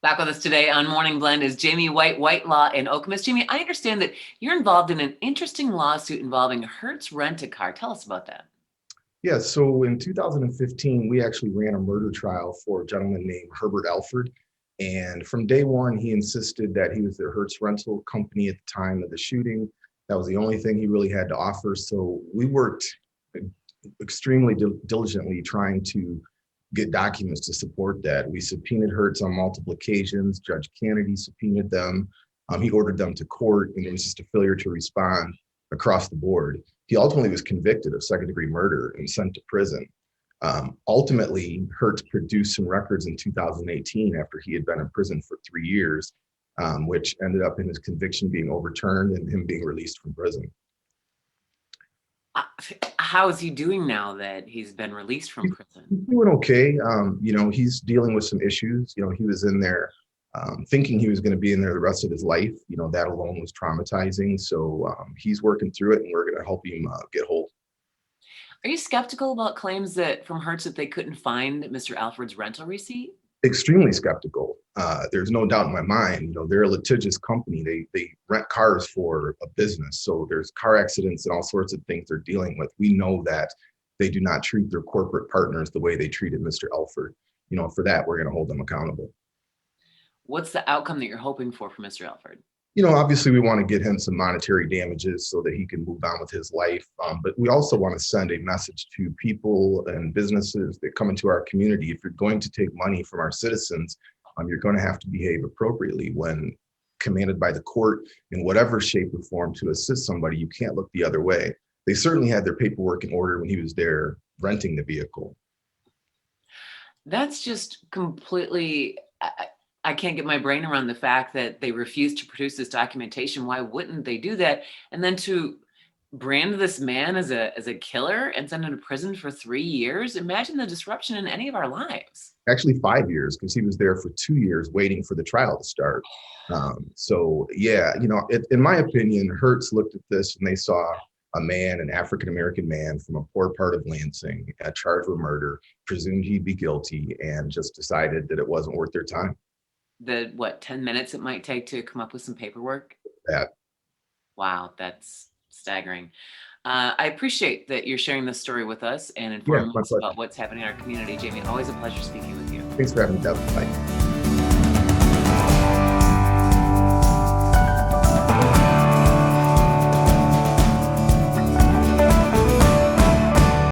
Back with us today on Morning Blend is Jamie White, White Law in Okemos. Jamie, I understand that you're involved in an interesting lawsuit involving Hertz Rent-A-Car. Tell us about that. Yeah, so in 2015, we actually ran a murder trial for a gentleman named Herbert Alford. And from day one, he insisted that he was the Hertz rental company at the time of the shooting. That was the only thing he really had to offer. So we worked extremely diligently trying to get documents to support that. We subpoenaed Hertz on multiple occasions. Judge Kennedy subpoenaed them. He ordered them to court, and it was just a failure to respond across the board. He ultimately was convicted of second-degree murder and sent to prison. Ultimately, Hertz produced some records in 2018 after he had been in prison for 3 years, which ended up in his conviction being overturned and him being released from prison. How is he doing now that he's been released from prison? He's doing okay. He's dealing with some issues. He was in there thinking he was going to be in there the rest of his life. That alone was traumatizing. So he's working through it, and we're going to help him get whole. Are you skeptical about claims that from Hertz that they couldn't find Mr. Alford's rental receipt? Extremely skeptical. There's no doubt in my mind. They're a litigious company. They rent cars for a business. So there's car accidents and all sorts of things they're dealing with. We know that they do not treat their corporate partners the way they treated Mr. Alford. For that, we're going to hold them accountable. What's the outcome that you're hoping for Mr. Alford? Obviously we want to get him some monetary damages so that he can move on with his life. But we also want to send a message to people and businesses that come into our community. If you're going to take money from our citizens, you're going to have to behave appropriately when commanded by the court in whatever shape or form to assist somebody. You can't look the other way. They certainly had their paperwork in order when he was there renting the vehicle. That's just completely... I can't get my brain around the fact that they refused to produce this documentation. Why wouldn't they do that? And then to brand this man as a killer and send him to prison for 3 years. Imagine the disruption in any of our lives. Actually 5 years, because he was there for 2 years waiting for the trial to start. In my opinion, Hertz looked at this and they saw a man, an African-American man from a poor part of Lansing, charged with murder, presumed he'd be guilty, and just decided that it wasn't worth their time. The 10 minutes it might take to come up with some paperwork? That. Wow, that's staggering. I appreciate that you're sharing this story with us and informing us about what's happening in our community. Jamie, always a pleasure speaking with you. Thanks for having me, Deb. Bye.